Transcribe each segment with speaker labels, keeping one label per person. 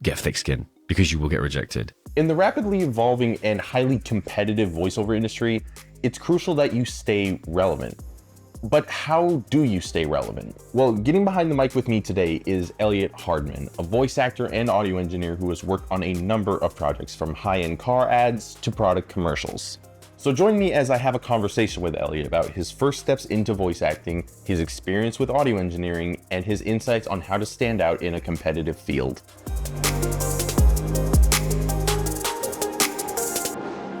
Speaker 1: get thick skin because you will get rejected.
Speaker 2: In the rapidly evolving and highly competitive voiceover industry, it's crucial that you stay relevant. But how do you stay relevant? Well, getting behind the mic with me today is Elliot Hardman, a voice actor and audio engineer who has worked on a number of projects from high-end car ads to product commercials. So join me as I have a conversation with Elliot about his first steps into voice acting, his experience with audio engineering, and his insights on how to stand out in a competitive field.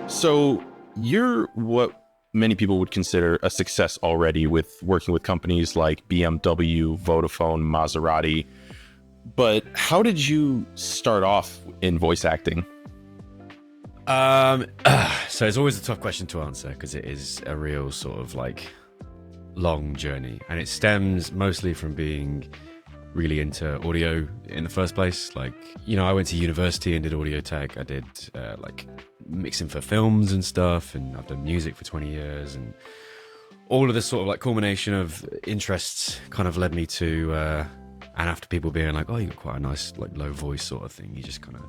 Speaker 2: So you're what many people would consider a success already with working with companies like BMW, Vodafone, Maserati. But how did you start off in voice acting?
Speaker 1: So it's always a tough question to answer because it is a real sort of like long journey, and it stems mostly from being really into audio in the first place. Like, you know, I went to university and did audio tech. I did like mixing for films and stuff, and I've done music for 20 years, and all of this sort of like culmination of interests kind of led me to and after people being like, oh, you got quite a nice like low voice sort of thing, you just kind of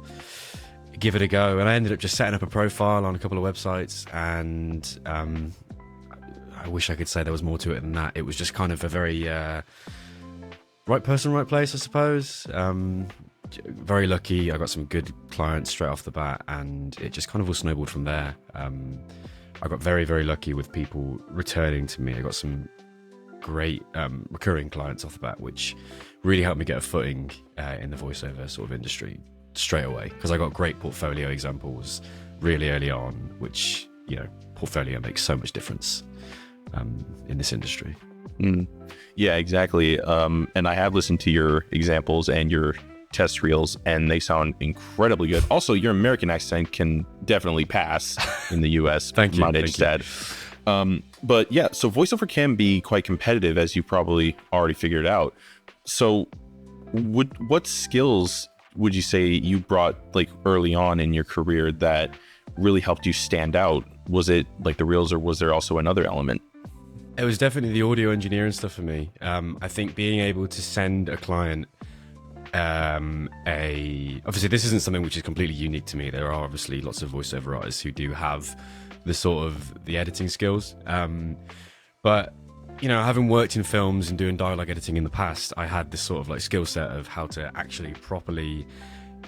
Speaker 1: give it a go. And I ended up just setting up a profile on a couple of websites, and I wish I could say there was more to it than that. It was just kind of a very right person, right place, I suppose. Very lucky. I got some good clients straight off the bat, and it just kind of all snowballed from there. I got very, very lucky with people returning to me. I got some great recurring clients off the bat, which really helped me get a footing in the voiceover sort of industry straight away, because I got great portfolio examples really early on, which, you know, portfolio makes so much difference in this industry.
Speaker 2: Yeah, exactly. And I have listened to your examples and your test reels, and they sound incredibly good. Also, your American accent can definitely pass in the US.
Speaker 1: Thank you.
Speaker 2: Might I just add. But yeah, so voiceover can be quite competitive, as you probably already figured out. So what skills would you say you brought like early on in your career that really helped you stand out? Was it like the reels, or was there also another element?
Speaker 1: It was definitely the audio engineering stuff for me. I think being able to send a client obviously this isn't something which is completely unique to me. There are obviously lots of voiceover artists who do have the editing skills. But, you know, having worked in films and doing dialogue editing in the past, I had this sort of like skill set of how to actually properly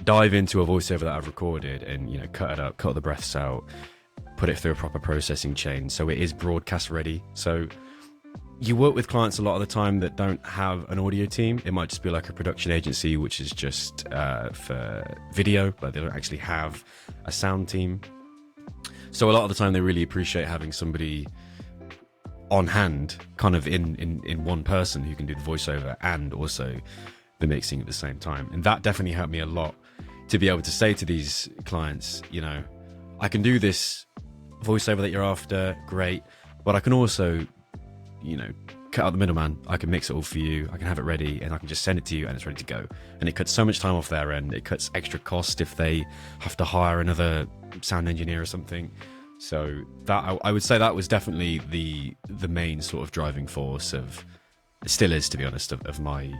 Speaker 1: dive into a voiceover that I've recorded and, you know, cut it up, cut the breaths out, put it through a proper processing chain so it is broadcast ready. So you work with clients a lot of the time that don't have an audio team. It might just be like a production agency, which is just for video, but they don't actually have a sound team. So a lot of the time they really appreciate having somebody on hand, kind of in one person, who can do the voiceover and also the mixing at the same time. And that definitely helped me a lot to be able to say to these clients, you know, I can do this voiceover that you're after, great, but I can also, you know, cut out the middleman. I can mix it all for you. I can have it ready, and I can just send it to you, and it's ready to go. And it cuts so much time off their end. It cuts extra cost if they have to hire another sound engineer or something. So that I would say that was definitely the main sort of driving force of, it still is, to be honest, of my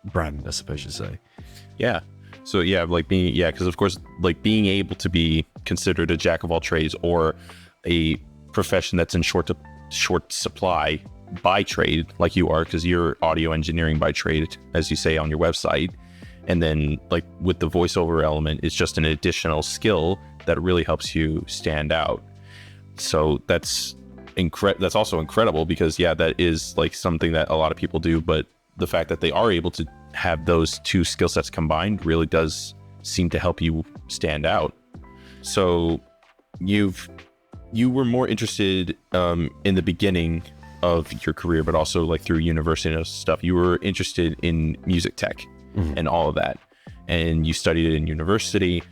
Speaker 1: brand, I suppose you'd say.
Speaker 2: Yeah. So yeah, like because of course, like being able to be considered a jack of all trades, or a profession that's in short supply by trade, like you are, because you're audio engineering by trade, as you say on your website. And then like with the voiceover element, it's just an additional skill that really helps you stand out. So that's also incredible, because yeah, that is like something that a lot of people do, but the fact that they are able to have those two skill sets combined really does seem to help you stand out. So you were more interested in the beginning of your career, but also like through university and stuff, you were interested in music tech and all of that, and you studied it in university.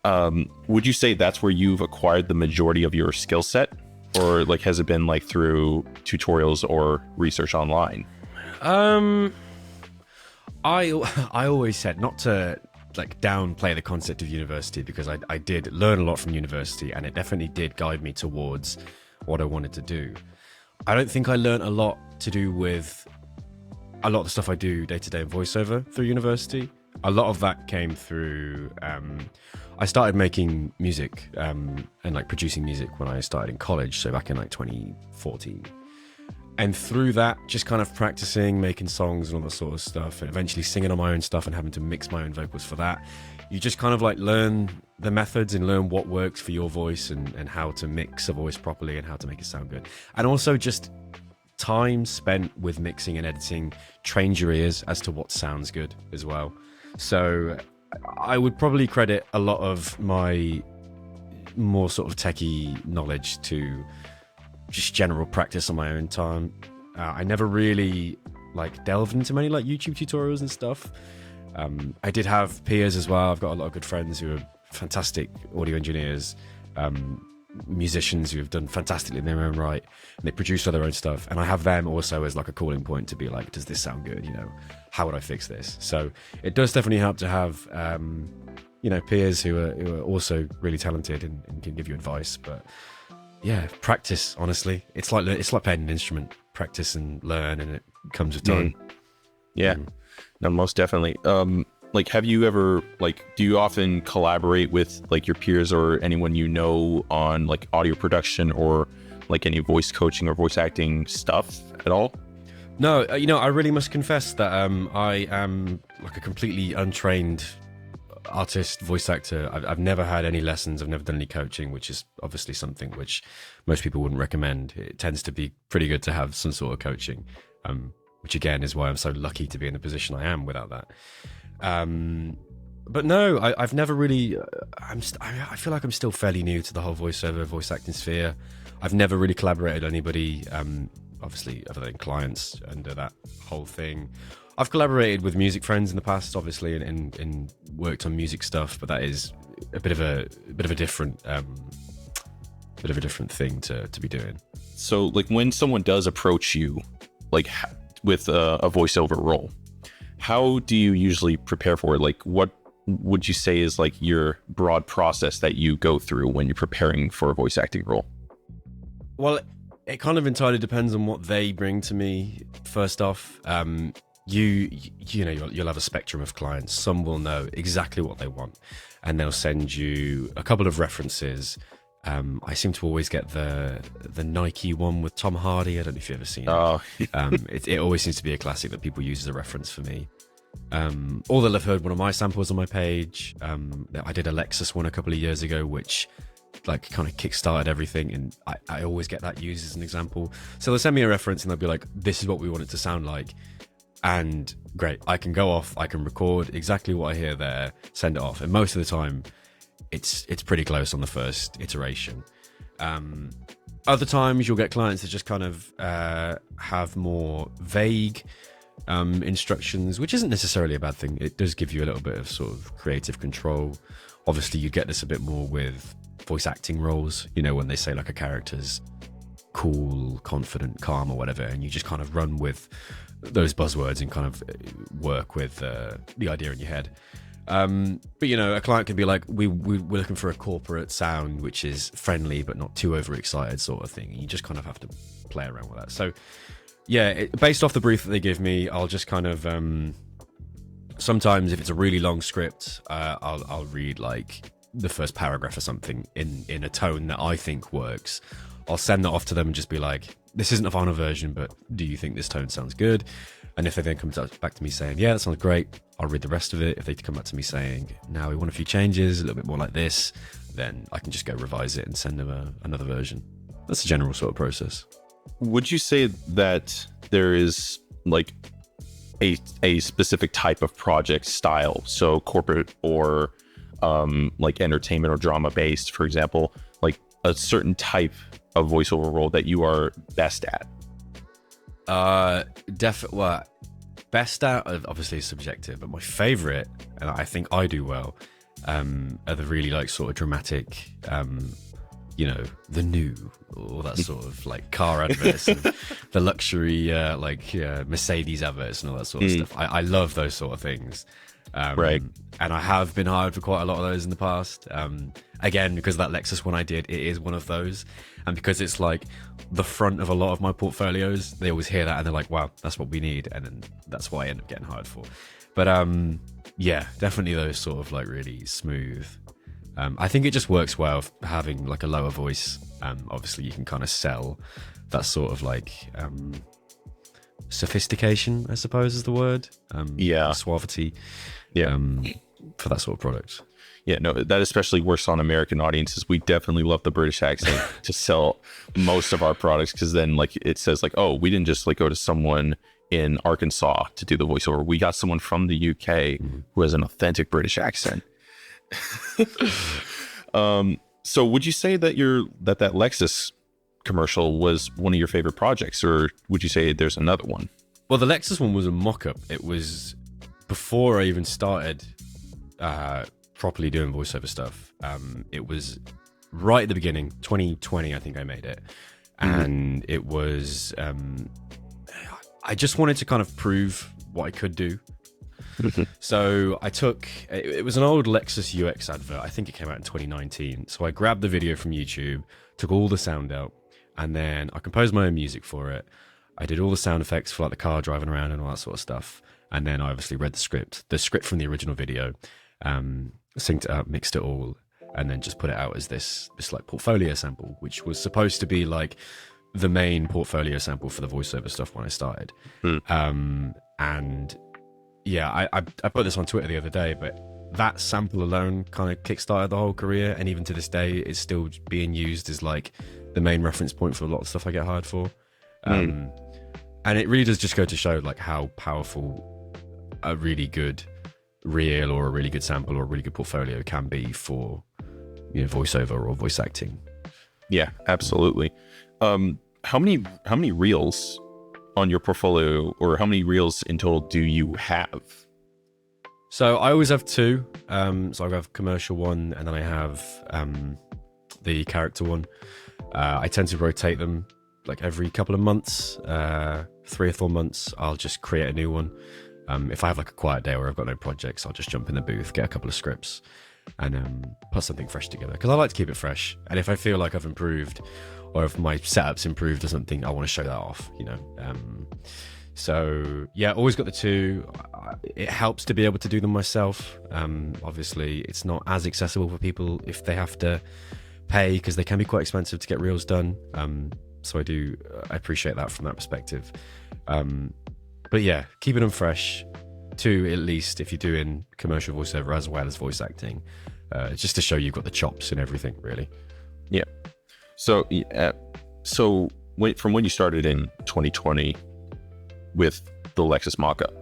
Speaker 2: Would you say that's where you've acquired the majority of your skill set, or like has it been like through tutorials or research online?
Speaker 1: I always said not to like downplay the concept of university, because I did learn a lot from university, and it definitely did guide me towards what I wanted to do. I don't think I learned a lot to do with a lot of the stuff I do day to day in voiceover through university. a lot of that came through. I started making music and like producing music when I started in college, so back in like 2014. And through that, just kind of practicing, making songs and all that sort of stuff, and eventually singing on my own stuff and having to mix my own vocals for that. You just kind of like learn the methods and learn what works for your voice and how to mix a voice properly and how to make it sound good. And also just time spent with mixing and editing trains your ears as to what sounds good as well. So I would probably credit a lot of my more sort of techie knowledge to just general practice on my own time. I never really like delved into many like YouTube tutorials and stuff. I did have peers as well. I've got a lot of good friends who are fantastic audio engineers, musicians who have done fantastically in their own right, and they produce all their own stuff. And I have them also as like a calling point to be like, does this sound good? You know, how would I fix this? So it does definitely help to have, you know, peers who are also really talented and can give you advice. But yeah, practice, honestly. It's like playing an instrument. Practice and learn, and it comes with time.
Speaker 2: Yeah. No, most definitely. Like, have you ever, like, do you often collaborate with like your peers or anyone you know on like audio production or like any voice coaching or voice acting stuff at all?
Speaker 1: No, you know, I really must confess that I am like a completely untrained artist, voice actor. I've never had any lessons. I've never done any coaching, which is obviously something which most people wouldn't recommend. It tends to be pretty good to have some sort of coaching, which again is why I'm so lucky to be in the position I am without that. But no, I've never really. I feel like I'm still fairly new to the whole voiceover, voice acting sphere. I've never really collaborated with anybody, obviously other than clients under that whole thing. I've collaborated with music friends in the past, obviously, and worked on music stuff, but that is a bit of a different thing to be doing.
Speaker 2: So, like, when someone does approach you, like with a voiceover role, how do you usually prepare for it? Like, what would you say is like your broad process that you go through when you're preparing for a voice acting role?
Speaker 1: Well, it kind of entirely depends on what they bring to me. First off, you know, you'll have a spectrum of clients. Some will know exactly what they want, and they'll send you a couple of references. I seem to always get the Nike one with Tom Hardy. I don't know if you've ever seen it.
Speaker 2: Oh,
Speaker 1: It always seems to be a classic that people use as a reference for me. Or they'll have heard one of my samples on my page. I did a Lexus one a couple of years ago, which like kind of kickstarted everything, and I always get that used as an example. So they'll send me a reference and they'll be like, this is what we want it to sound like. And great, I can go off, I can record exactly what I hear there, send it off. And most of the time, it's pretty close on the first iteration. Other times you'll get clients that just kind of have more vague instructions, which isn't necessarily a bad thing. It does give you a little bit of sort of creative control. Obviously, you get this a bit more with voice acting roles, you know, when they say like a character's cool, confident, calm or whatever, and you just kind of run with those buzzwords and kind of work with the idea in your head. But you know, a client can be like, we're looking for a corporate sound which is friendly but not too overexcited sort of thing, and you just kind of have to play around with that. So yeah, based off the brief that they give me, I'll just kind of sometimes if it's a really long script, I'll read like the first paragraph or something in a tone that I think works. I'll send that off to them and just be like, this isn't a final version, but do you think this tone sounds good? And if they then come back to me saying, yeah, that sounds great, I'll read the rest of it. If they come back to me saying, now we want a few changes, a little bit more like this, then I can just go revise it and send them another version. That's the general sort of process.
Speaker 2: Would you say that there is like a specific type of project style, so corporate or like entertainment or drama based, for example, like a certain type of voiceover role that you are best at?
Speaker 1: Well, best at obviously is subjective, but my favorite, and I think I do well, are the really like sort of dramatic, you know, the new, all that sort of like car adverts, and the luxury Mercedes adverts and all that sort of stuff. I love those sort of things.
Speaker 2: Right.
Speaker 1: And I have been hired for quite a lot of those in the past. Again, because that Lexus one I did, it is one of those. And because it's like the front of a lot of my portfolios, they always hear that and they're like, wow, that's what we need. And then that's what I end up getting hired for. But Yeah, definitely those sort of like really smooth. I think it just works well having like a lower voice. Obviously, you can kind of sell that sort of like sophistication, I suppose is the word. Suavity.
Speaker 2: Yeah.
Speaker 1: For that sort of product.
Speaker 2: Yeah, no, that especially works on American audiences. We definitely love the British accent to sell most of our products, because then like it says like, oh, we didn't just like go to someone in Arkansas to do the voiceover. We got someone from the UK who has an authentic British accent. So would you say that that Lexus commercial was one of your favorite projects, or would you say there's another one?
Speaker 1: Well, the Lexus one was a mock-up. It was before I even started properly doing voiceover stuff. It was right at the beginning, 2020, I think I made it. And it was, I just wanted to kind of prove what I could do. So I took, it was an old Lexus UX advert. I think it came out in 2019. So I grabbed the video from YouTube, took all the sound out, and then I composed my own music for it. I did all the sound effects for like the car driving around and all that sort of stuff. And then I obviously read the script from the original video, synced it up, mixed it all, and then just put it out as this like portfolio sample, which was supposed to be like the main portfolio sample for the voiceover stuff when I started. And yeah, I put this on Twitter the other day, but that sample alone kind of kickstarted the whole career, and even to this day, it's still being used as like the main reference point for a lot of stuff I get hired for. And it really does just go to show like how powerful a really good reel or a really good sample or a really good portfolio can be for, you know, voiceover or voice acting.
Speaker 2: Yeah, absolutely. How many reels on your portfolio, or how many reels in total do you have?
Speaker 1: So I always have two. So I have commercial one, and then I have the character one. I tend to rotate them like every couple of months, 3 or 4 months. I'll just create a new one. If I have like a quiet day where I've got no projects, I'll just jump in the booth, get a couple of scripts, and put something fresh together, because I like to keep it fresh. And if I feel like I've improved, or if my setup's improved or something, I want to show that off, you know. So yeah, always got the two. It helps to be able to do them myself. Obviously, it's not as accessible for people if they have to pay, because they can be quite expensive to get reels done. So I appreciate that from that perspective. But yeah, keeping them fresh. 2 at least if you're doing commercial voiceover as well as voice acting, just to show you've got the chops and everything, really.
Speaker 2: Yeah. So from when you started in 2020 with the Lexus mockup,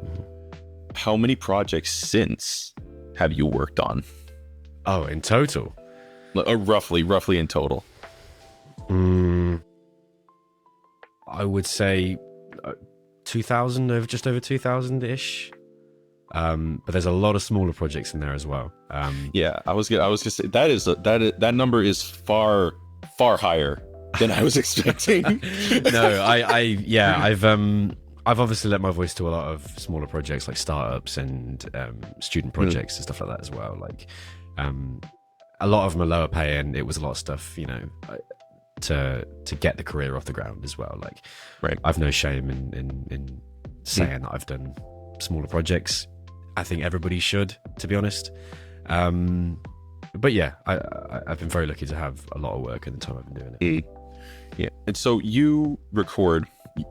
Speaker 2: how many projects since have you worked on?
Speaker 1: Oh, in total?
Speaker 2: Roughly in total.
Speaker 1: I would say 2,000, just over 2,000-ish. But there's a lot of smaller projects in there as well.
Speaker 2: Yeah, I was gonna say that number is far higher than I was expecting.
Speaker 1: No, I've obviously let my voice to a lot of smaller projects like startups and student projects and stuff like that as well. Like a lot of them are lower pay, and it was a lot of stuff, you know, to get the career off the ground as well. Like,
Speaker 2: right.
Speaker 1: I've no shame in saying that I've done smaller projects. I think everybody should, to be honest. But yeah, I've been very lucky to have a lot of work in the time I've been doing it.
Speaker 2: Yeah. And so you record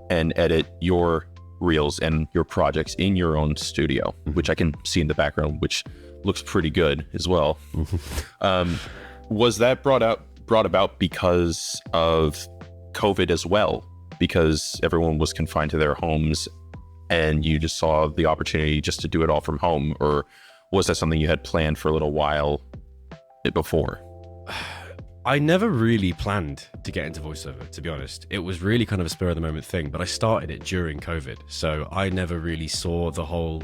Speaker 2: and edit your reels and your projects in your own studio, which I can see in the background, which looks pretty good as well. Was that brought about because of COVID as well? Because everyone was confined to their homes and you just saw the opportunity just to do it all from home? Or was that something you had planned for a little while before?
Speaker 1: I never really planned to get into voiceover, to be honest. It was really kind of a spur of the moment thing, but I started it during COVID. So I never really saw the whole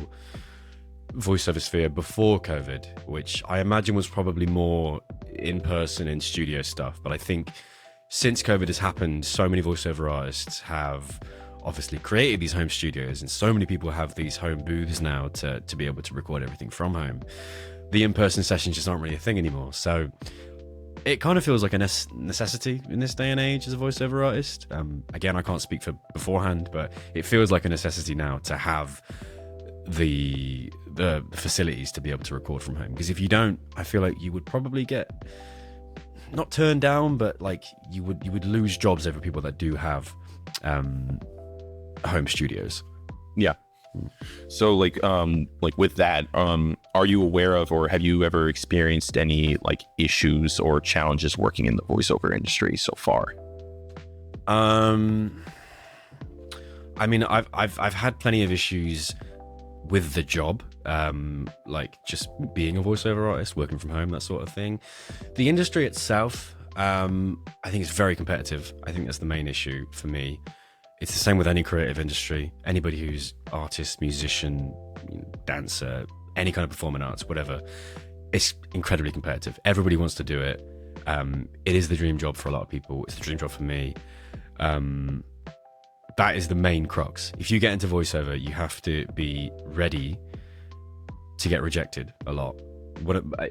Speaker 1: voiceover sphere before COVID, which I imagine was probably more in person in studio stuff. But I think since COVID has happened, so many voiceover artists have obviously created these home studios, and so many people have these home booths now to be able to record everything from home. The in-person sessions just aren't really a thing anymore. So it kind of feels like a necessity in this day and age as a voiceover artist. Again, I can't speak for beforehand, but it feels like a necessity now to have the facilities to be able to record from home. Because if you don't, I feel like you would probably get not turned down, but like you would lose jobs over people that do have home studios.
Speaker 2: Yeah. So like with that, are you aware of, or have you ever experienced any like issues or challenges working in the voiceover industry so far?
Speaker 1: I mean, I've had plenty of issues with the job, like just being a voiceover artist, working from home, that sort of thing. The industry itself, I think it's very competitive. I think that's the main issue for me. It's the same with any creative industry. Anybody who's artist, musician, dancer, any kind of performing arts, whatever, it's incredibly competitive. Everybody wants to do it. It is the dream job for a lot of people. It's the dream job for me. That is the main crux. If you get into voiceover, you have to be ready to get rejected a lot.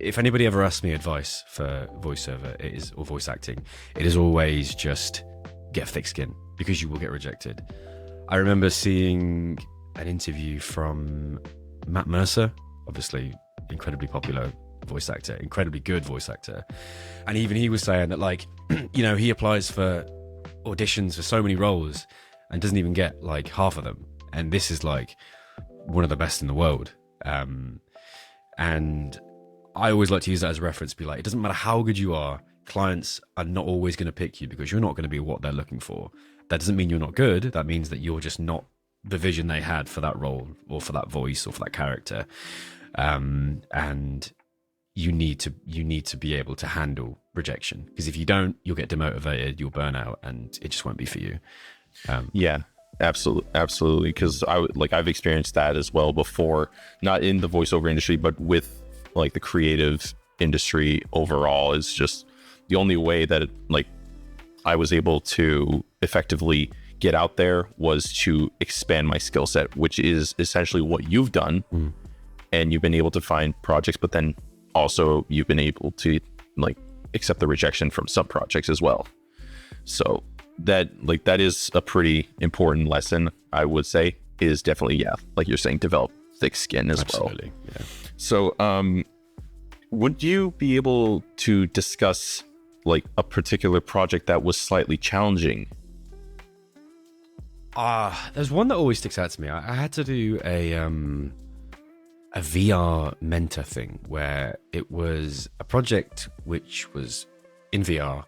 Speaker 1: If anybody ever asks me advice for voiceover, or voice acting, it is always just get thick skin, because you will get rejected. I remember seeing an interview from Matt Mercer, obviously incredibly popular voice actor, incredibly good voice actor. And even he was saying that, like, he applies for auditions for so many roles and doesn't even get like half of them. And this is like one of the best in the world. And I always like to use that as a reference, be like, it doesn't matter how good you are, clients are not always going to pick you because you're not going to be what they're looking for. That doesn't mean you're not good. That means that you're just not the vision they had for that role or for that voice or for that character. And you need to be able to handle rejection, because if you don't, you'll get demotivated, you'll burn out, and it just won't be for you.
Speaker 2: Yeah, absolutely. Because I've experienced that as well before, not in the voiceover industry, but with like the creative industry overall. Is just the only way that I was able to effectively get out there was to expand my skill set, which is essentially what you've done. And you've been able to find projects, but then also you've been able to accept the rejection from some projects as well. So that is a pretty important lesson, I would say, is definitely, like you're saying, develop thick skin as
Speaker 1: Absolutely,
Speaker 2: well.
Speaker 1: Yeah.
Speaker 2: So would you be able to discuss like a particular project that was slightly challenging?
Speaker 1: There's one that always sticks out to me. I had to do a VR mentor thing where it was a project which was in VR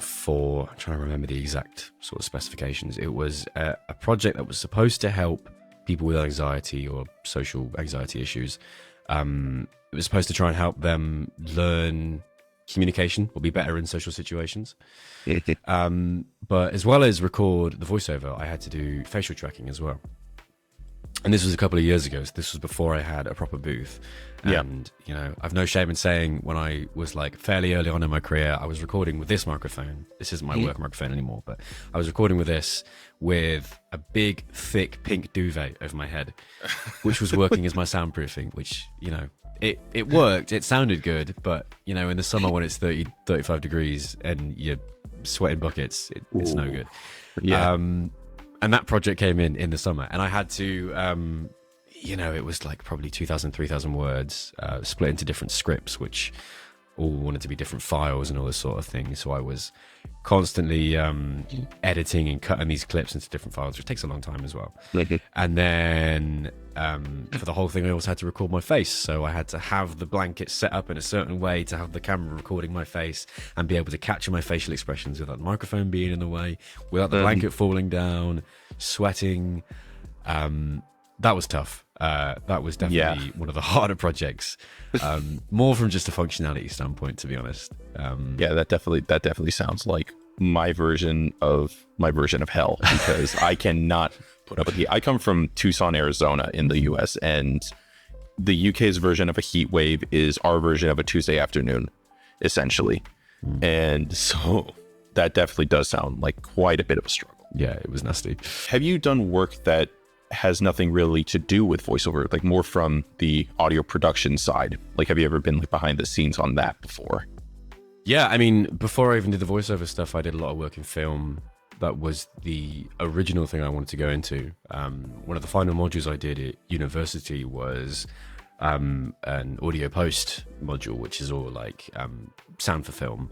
Speaker 1: for, I'm trying to remember the exact sort of specifications. It was a project that was supposed to help people with anxiety or social anxiety issues. It was supposed to try and help them learn communication or be better in social situations. But as well as record the voiceover, I had to do facial tracking as well. And this was a couple of years ago. So this was before I had a proper booth. And, I've no shame in saying when I was like fairly early on in my career, I was recording with this microphone. This isn't my work microphone anymore, but I was recording with this with a big, thick pink duvet over my head, which was working as my soundproofing, which, it worked. It sounded good. But, in the summer when it's 30, 35 degrees and you're sweating buckets, it's no good.
Speaker 2: Yeah.
Speaker 1: And that project came in the summer, and I had to, it was like probably 2,000, 3,000 words, split into different scripts, which all wanted to be different files and all this sort of thing. So I was constantly editing and cutting these clips into different files, which takes a long time as well. And then for the whole thing, I also had to record my face. So I had to have the blanket set up in a certain way to have the camera recording my face and be able to capture my facial expressions without the microphone being in the way, without the blanket falling down, sweating. That was tough. That was definitely one of the harder projects, more from just a functionality standpoint, to be honest.
Speaker 2: That definitely sounds like my version of hell, because I cannot put up with heat. I come from Tucson, Arizona in the US, and the UK's version of a heat wave is our version of a Tuesday afternoon, essentially. And so that definitely does sound like quite a bit of a struggle.
Speaker 1: Yeah, it was nasty.
Speaker 2: Have you done work that has nothing really to do with voiceover, like more from the audio production side? Like, have you ever been behind the scenes on that before?
Speaker 1: Yeah, I mean, before I even did the voiceover stuff, I did a lot of work in film. that was the original thing I wanted to go into. One of the final modules I did at university was an audio post module, which is all like sound for film.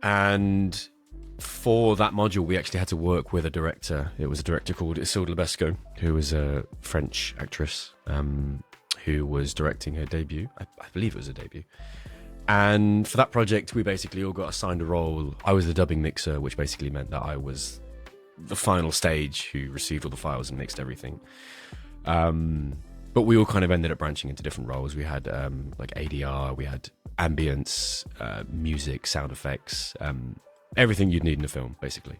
Speaker 1: And for that module, we actually had to work with a director. It was a director called Isilde Lebesco, who was a French actress who was directing her debut. I believe it was a debut. And for that project, we basically all got assigned a role. I was the dubbing mixer, which basically meant that I was the final stage who received all the files and mixed everything. But we all kind of ended up branching into different roles. We had like ADR, we had ambience, music, sound effects, everything you'd need in a film, basically.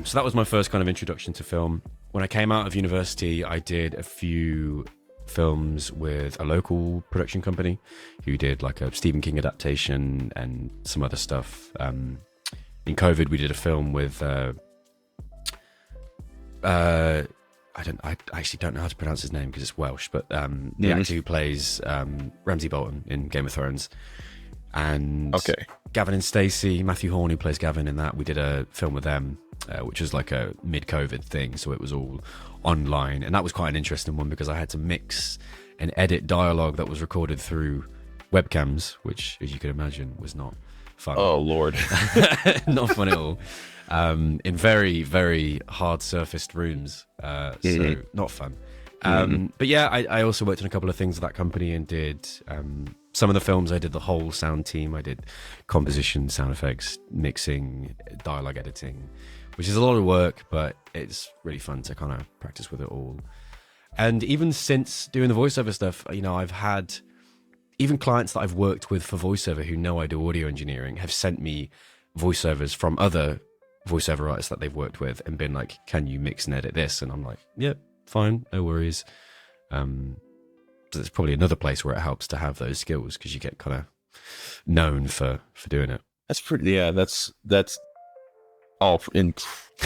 Speaker 1: So that was my first kind of introduction to film. When I came out of university, I did a few films with a local production company who did like a Stephen King adaptation and some other stuff. In COVID, we did a film with I actually don't know how to pronounce his name because it's Welsh, but the actor who plays Ramsay Bolton in Game of Thrones, and Gavin and Stacey, Matthew Horn, who plays Gavin in that. We did a film with them, which was like a mid-COVID thing, so it was all online, and that was quite an interesting one because I had to mix and edit dialogue that was recorded through webcams, which, as you could imagine, was not fun.
Speaker 2: Oh Lord.
Speaker 1: Not fun at all. In very, very hard surfaced rooms, so not fun. But yeah, I also worked on a couple of things with that company and did some of the films. I did the whole sound team. I did composition, sound effects, mixing, dialogue editing, which is a lot of work, but it's really fun to kind of practice with it all. And even since doing the voiceover stuff, you know, I've had even clients that I've worked with for voiceover who know I do audio engineering have sent me voiceovers from other voiceover artists that they've worked with and been like, can you mix and edit this? And I'm like, yep, fine, no worries. So it's probably another place where it helps to have those skills because you get kind of known for doing it.
Speaker 2: That's pretty, yeah, that's all in,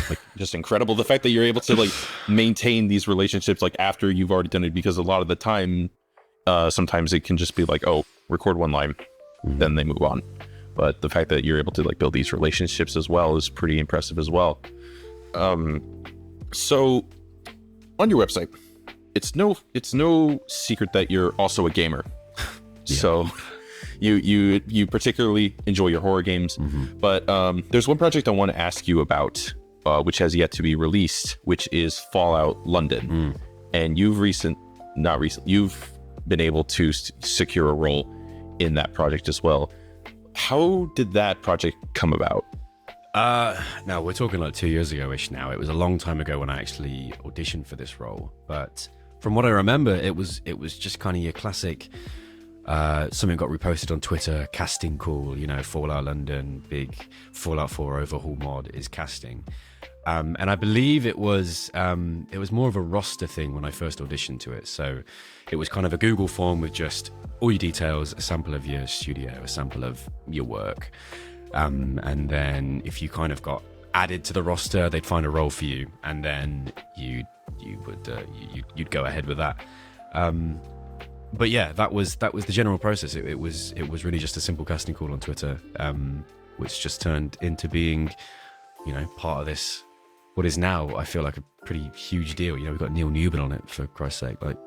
Speaker 2: like, just incredible. The fact that you're able to like maintain these relationships like after you've already done it, because a lot of the time, sometimes it can just be like, oh, record one line, then they move on. But the fact that you're able to like build these relationships as well is pretty impressive as well. So on your website, it's no secret that you're also a gamer. Yeah. So you particularly enjoy your horror games, but there's one project I want to ask you about, which has yet to be released, which is Fallout London. And you've been able to secure a role in that project as well. How did that project come about?
Speaker 1: Now we're talking like 2 years ago-ish now. It was a long time ago when I actually auditioned for this role. But from what I remember, it was just kind of your classic, something got reposted on Twitter, casting call, you know, Fallout London, big Fallout 4 overhaul mod is casting. And I believe it was more of a roster thing when I first auditioned to it. So it was kind of a Google form with just all your details, a sample of your studio, a sample of your work. And then if you kind of got added to the roster, they'd find a role for you, and then you'd go ahead with that. But yeah, that was the general process. It was really just a simple casting call on Twitter, which just turned into being, you know, part of this, what is now, I feel like, a pretty huge deal. You know, we've got Neil Newbin on it, for Christ's sake. Like,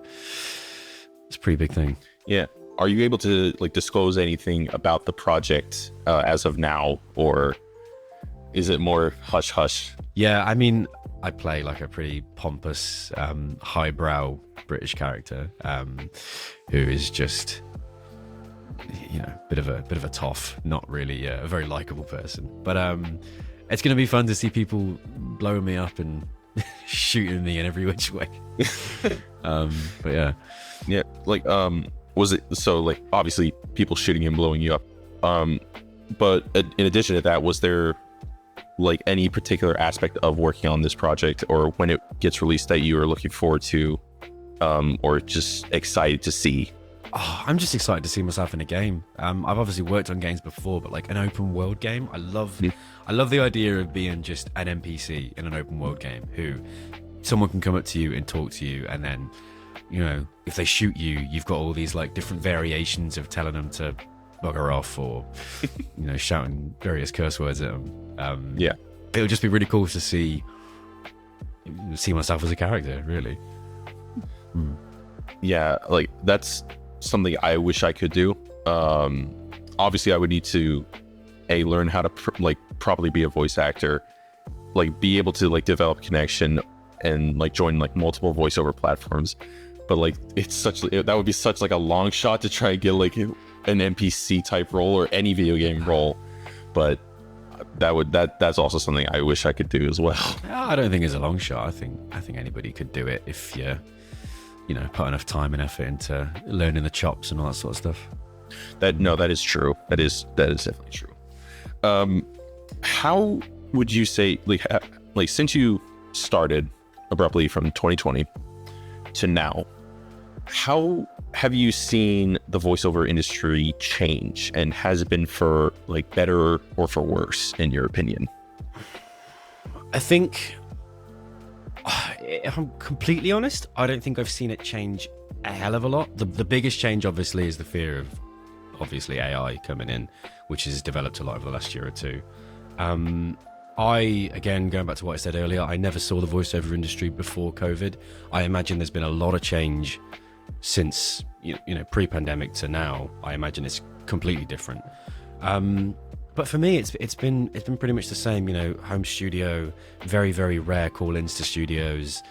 Speaker 1: it's a pretty big thing. Yeah.
Speaker 2: Are you able to like disclose anything about the project as of now, or is it more hush hush?
Speaker 1: Yeah, I mean, I play like a pretty pompous, highbrow British character who is just, you know, bit of a toff, not really a very likable person. But it's going to be fun to see people blowing me up and shooting me in every which way. But
Speaker 2: yeah, like was it so like obviously people shooting and blowing you up? But in addition to that, was there like any particular aspect of working on this project or when it gets released that you are looking forward to, or just excited to see?
Speaker 1: Oh, I'm just excited to see myself in a game. I've obviously worked on games before, but like an open world game, I love the idea of being just an NPC in an open world game who someone can come up to you and talk to you, and then, you know, if they shoot you, you've got all these like different variations of telling them to bugger off, or you know, shouting various curse words at them. it would just be really cool to see myself as a character, really.
Speaker 2: Yeah, like that's something I wish I could do. Obviously I would need to learn how to properly be a voice actor, like be able to like develop connection and like join like multiple voiceover platforms. But like that would be such like a long shot to try and get like an NPC type role or any video game role. But that's also something I wish I could do as well.
Speaker 1: I don't think it's a long shot. I think anybody could do it if you know, put enough time and effort into learning the chops and all that sort of stuff.
Speaker 2: That is true. That is definitely true. How would you say, like since you started abruptly from 2020 to now, how have you seen the voiceover industry change, and has it been for like better or for worse in your opinion?
Speaker 1: I think, if I'm completely honest, I don't think I've seen it change a hell of a lot. The biggest change obviously is the fear of obviously AI coming in, which has developed a lot over the last year or two. Again, going back to what I said earlier, I never saw the voiceover industry before COVID. I imagine there's been a lot of change since, you know, pre-pandemic to now. I imagine it's completely different. But for me, it's been pretty much the same. You know, home studio, very, very rare call-ins to studios.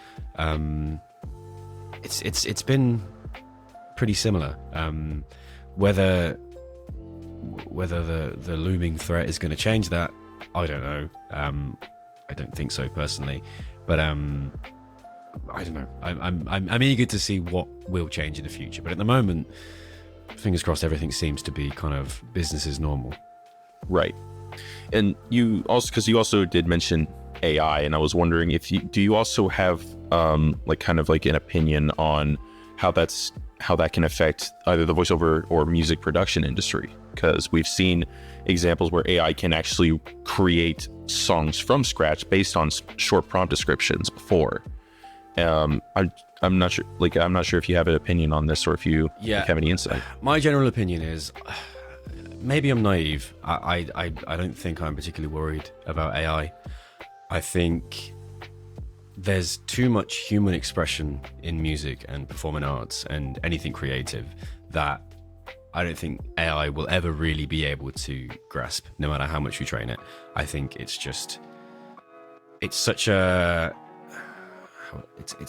Speaker 1: It's been pretty similar. Whether the looming threat is going to change that, I don't know. I don't think so personally, but I don't know. I'm eager to see what will change in the future. But at the moment, fingers crossed, everything seems to be kind of business as normal.
Speaker 2: Right. And you also did mention AI, and I was wondering if you also have like kind of like an opinion on how that can affect either the voiceover or music production industry, because we've seen examples where AI can actually create songs from scratch based on short prompt descriptions before. I'm not sure if you have an opinion on this, or if you have any insight.
Speaker 1: My general opinion is, maybe I'm naive. I don't think I'm particularly worried about AI. I think there's too much human expression in music and performing arts and anything creative that I don't think AI will ever really be able to grasp, no matter how much you train it. I think it's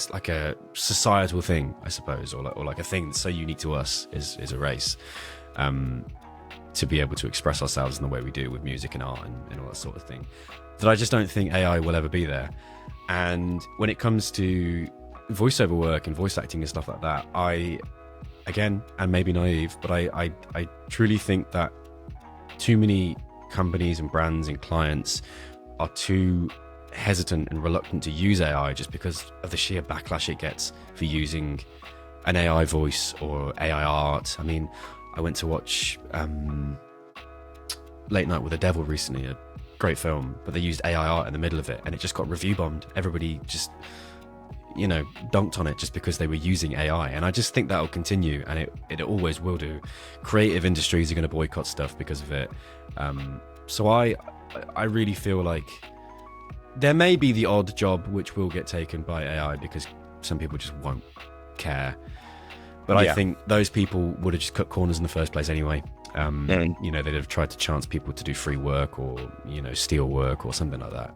Speaker 1: like a societal thing, I suppose, or like a thing that's so unique to us as a race, to be able to express ourselves in the way we do with music and art and all that sort of thing, that I just don't think AI will ever be there. And when it comes to voiceover work and voice acting and stuff like that, again, and maybe naive, but I truly think that too many companies and brands and clients are too hesitant and reluctant to use AI just because of the sheer backlash it gets for using an AI voice or AI art. I mean, I went to watch Late Night with the Devil recently, a great film, but they used AI art in the middle of it and it just got review bombed. Everybody just, you know, dunked on it just because they were using AI. And I just think that'll continue, and it always will do. Creative industries are going to boycott stuff because of it. So I really feel like there may be the odd job which will get taken by AI because some people just won't care. But I think those people would have just cut corners in the first place anyway. You know, they'd have tried to chance people to do free work or, you know, steal work or something like that.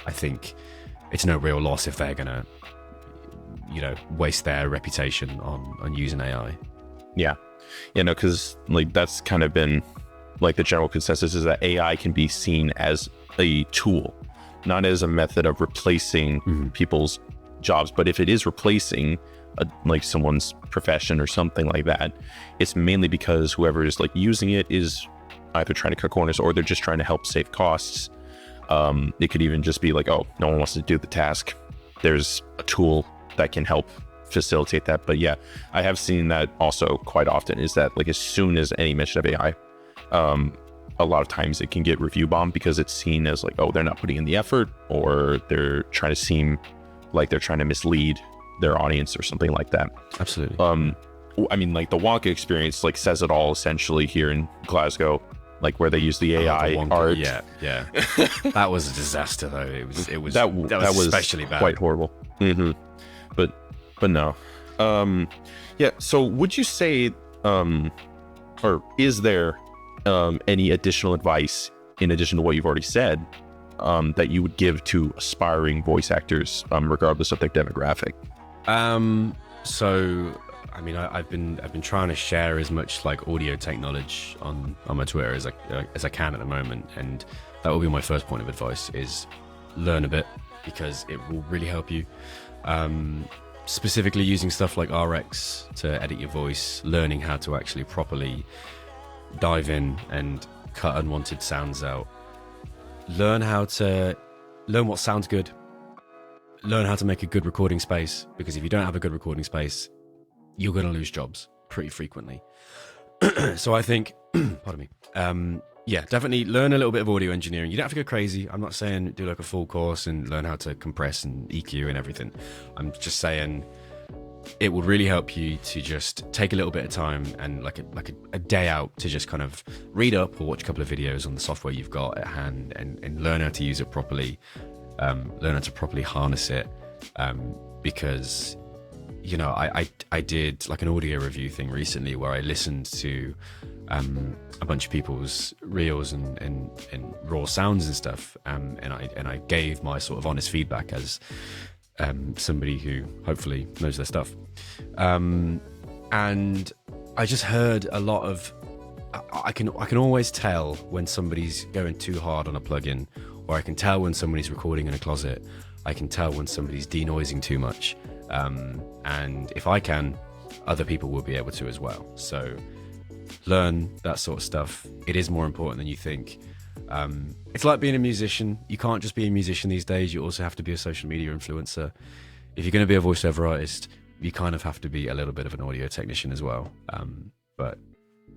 Speaker 1: I think it's no real loss if they're going to, you know, waste their reputation on using AI.
Speaker 2: Yeah, no, because like that's kind of been like the general consensus is that AI can be seen as a tool, not as a method of replacing people's jobs. But if it is replacing like someone's profession or something like that, it's mainly because whoever is like using it is either trying to cut corners or they're just trying to help save costs. It could even just be like, oh, no one wants to do the task, there's a tool that can help facilitate that. But yeah, I have seen that also quite often, is that like as soon as any mention of AI, a lot of times it can get review bombed because it's seen as like, oh, they're not putting in the effort, or they're trying to seem like they're trying to mislead their audience or something like that.
Speaker 1: Absolutely.
Speaker 2: I mean, like the Wonka experience like says it all essentially here in Glasgow. like where they use the AI
Speaker 1: Wonka,
Speaker 2: art.
Speaker 1: Yeah. That was a disaster, though. It was
Speaker 2: That was
Speaker 1: especially bad.
Speaker 2: quite horrible. But no. Yeah. So would you say, or is there any additional advice in addition to what you've already said that you would give to aspiring voice actors, regardless of their demographic?
Speaker 1: So, I mean, I've been trying to share as much like audio tech knowledge on my Twitter as I can at the moment, and that will be my first point of advice: is learn a bit, because it will really help you. Specifically using stuff like RX to edit your voice, learning how to actually properly dive in and cut unwanted sounds out. Learn what sounds good. Learn how to make a good recording space, because if you don't have a good recording space, you're going to lose jobs pretty frequently. So I think, pardon me, yeah, definitely learn a little bit of audio engineering. You don't have to go crazy. I'm not saying do like a full course and learn how to compress and EQ and everything. I'm just saying it would really help you to just take a little bit of time and like a day out to just kind of read up or watch a couple of videos on the software you've got at hand and learn how to use it properly. Learn how to properly harness it, because you know I did like an audio review thing recently where I listened to a bunch of people's reels and raw sounds and stuff, and I gave my sort of honest feedback as somebody who hopefully knows their stuff, and I just heard a lot of I can always tell when somebody's going too hard on a plugin, or I can tell when somebody's recording in a closet. I can tell when somebody's denoising too much, and if I can, other people will be able to as well. So learn that sort of stuff. It is more important than you think. It's like being a musician. You can't just be a musician these days. You also have to be a social media influencer. If you're going to be a voiceover artist, you kind of have to be a little bit of an audio technician as well, but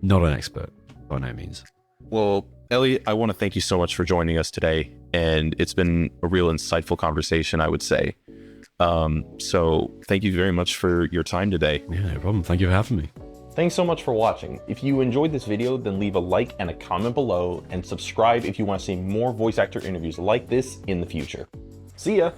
Speaker 1: not an expert by no means.
Speaker 2: Well, Elliot, I want to thank you so much for joining us today, and it's been a real insightful conversation, I would say. So thank you very much for your time today.
Speaker 1: Yeah, no problem. Thank you for having me.
Speaker 3: Thanks so much for watching. If you enjoyed this video, then leave a like and a comment below, and subscribe if you want to see more voice actor interviews like this in the future. See ya!